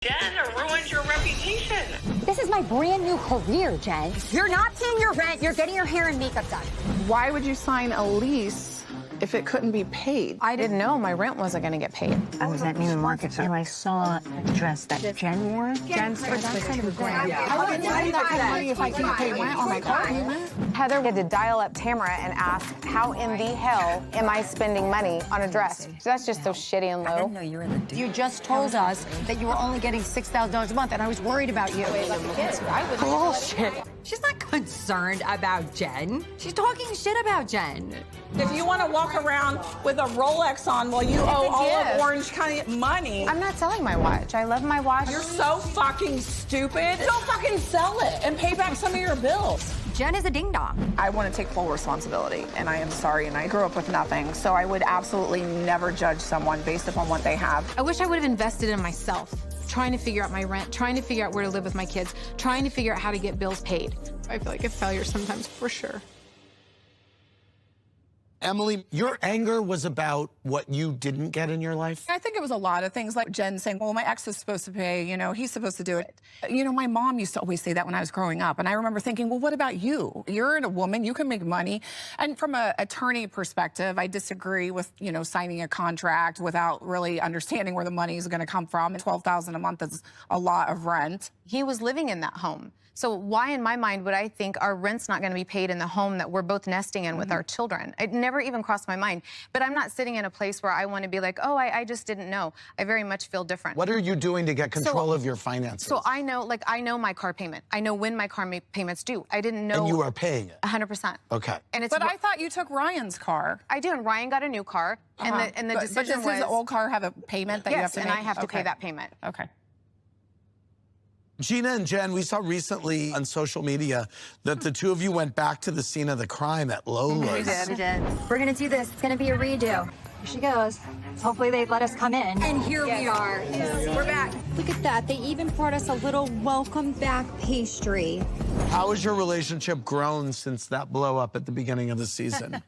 Jenn ruined your reputation. This is my brand new career, Jen. You're not paying your rent, you're getting your hair and makeup done. Why would you sign a lease if it couldn't be paid? I didn't know my rent wasn't going to get paid. I was at Neiman Marcus and I saw a dress that Jenn wore. Jen's for $2,000. I wouldn't spend that kind of money if I can't pay rent on my car payment. Heather had to dial up Tamara and ask, how in the hell am I spending money on a dress? So that's just so shitty and I low. didn't know you were in the deal. You just told us that you were only getting $6,000 a month, and I was worried about you. Bullshit. She's not concerned about Jenn. She's talking shit about Jenn. If you want to walk around with a Rolex on while you owe all of Orange County money, I'm not selling my watch. I love my watch. you're so fucking stupid. Don't fucking sell it and pay back some of your bills. Jen is a ding-dong. I want to take full responsibility, and I am sorry, and I grew up with nothing, so I would absolutely never judge someone based upon what they have. I wish I would have invested in myself, trying to figure out my rent, trying to figure out where to live with my kids, trying to figure out how to get bills paid. I feel like a failure sometimes, for sure. Emily, your anger was about what you didn't get in your life? I think it was a lot of things, like Jen saying, well, my ex is supposed to pay, you know, he's supposed to do it. You know, my mom used to always say that when I was growing up, and I remember thinking, well, what about you? You're a woman, you can make money. And from an attorney perspective, I disagree with, you know, signing a contract without really understanding where the money is going to come from. $12,000 a month is a lot of rent. He was living in that home. So why, in my mind, would I think our rent's not going to be paid in the home that we're both nesting in with our children? It never even crossed my mind. But I'm not sitting in a place where I want to be like, oh, I just didn't know. I very much feel different. What are you doing to get control of your finances? So I know my car payment. I know when my car payments due. I didn't know. And you are paying it? 100%. Okay. And it's. But I thought you took Ryan's car. I do, and Ryan got a new car, and the decision but does was. his old car have a payment that you have to make? make? And I have to pay that payment. Okay. Gina and Jen, we saw recently on social media that the two of you went back to the scene of the crime at Lola's. We did. We're gonna do this. It's gonna be a redo. Here she goes. Hopefully they let us come in. And here we are. We're back. Look at that. They even brought us a little welcome back pastry. How has your relationship grown since that blow up at the beginning of the season?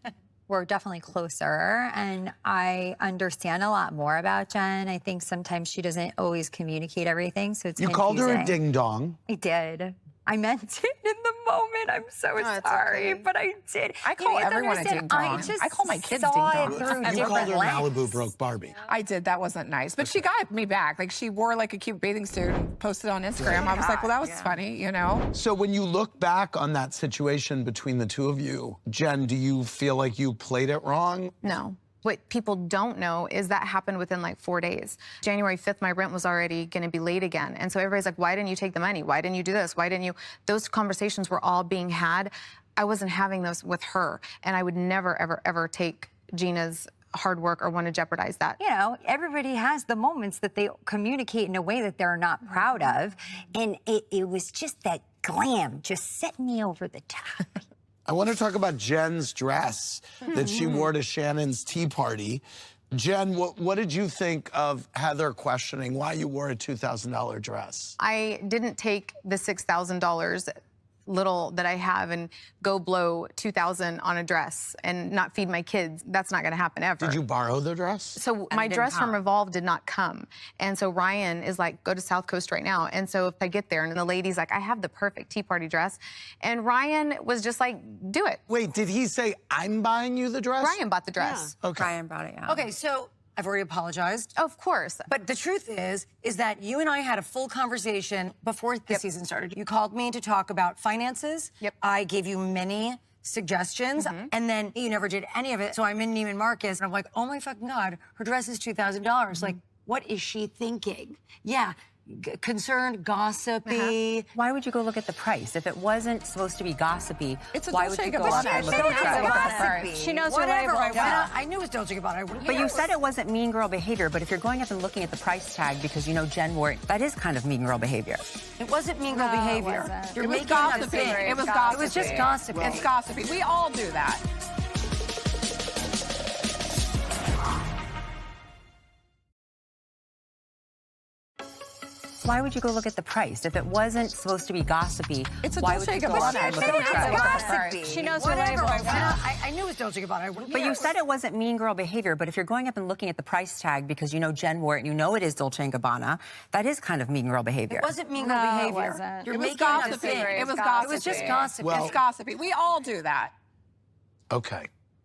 We're definitely closer, and I understand a lot more about Jenn. I think sometimes she doesn't always communicate everything, so it's You called her a ding-dong. I did. I meant it in the moment. I'm so sorry, but I did. I call everyone a ding-dong. I call my kids ding-dongs. You called her Malibu broke Barbie. I did. That wasn't nice. But she got me back. Like, she wore, like, a cute bathing suit and posted on Instagram. I was like, well, that was funny, you know? So when you look back on that situation between the two of you, Jenn, do you feel like you played it wrong? No. What people don't know is that happened within like 4 days. January 5th, my rent was already going to be late again. And so everybody's like, why didn't you take the money? Why didn't you do this? Why didn't you? Those conversations were all being had. I wasn't having those with her. And I would never, ever, ever take Gina's hard work or want to jeopardize that. You know, everybody has the moments that they communicate in a way that they're not proud of. And it was just that glam just set me over the top. I want to talk about Jen's dress that she wore to Shannon's tea party. Jenn, what did you think of Heather questioning why you wore a $2,000 dress? I didn't take the $6,000 little that I have and go blow $2,000 on a dress and not feed my kids. That's not going to happen ever. Did you borrow the dress? So my dress from Revolve did not come. And so Ryan is like, go to South Coast right now. And so if I get there and the lady's like, I have the perfect tea party dress. And Ryan was just like, do it. Wait, did he say, I'm buying you the dress? Ryan bought the dress. Yeah. Okay. Ryan brought it out. Okay, so I've already apologized. Of course. But the truth is that you and I had a full conversation before the season started. You called me to talk about finances. Yep. I gave you many suggestions, and then you never did any of it. So I'm in Neiman Marcus, and I'm like, oh my fucking God, her dress is $2,000. Like, what is she thinking? Yeah. Concerned, gossipy. Why would you go look at the price? If it wasn't supposed to be gossipy, why would you go up and look at the price? She knows your Whatever. label. I knew it was Dolce & Gabbana. But you said it wasn't mean girl behavior, but if you're going up and looking at the price tag because you know Jenn wore it, that is kind of mean girl behavior. It wasn't mean girl behavior. It was gossipy. It was gossipy. It was just gossipy. It's gossipy. We all do that. Why would you go look at the price? If it wasn't supposed to be gossipy, It's a why Dolce would you go Gabbana. out and look at the It's price? gossipy. She knows her Whatever. labels. I knew it was Dolce Gabbana. But you said it wasn't mean girl behavior, but if you're going up and looking at the price tag because you know Jen wore it and you know it is Dolce & Gabbana, that is kind of mean girl behavior. It wasn't mean girl No, it behavior. wasn't. You're It was making up gossipy. things. It was It was just gossipy. gossipy. Well- It's gossipy. We all do that. Okay.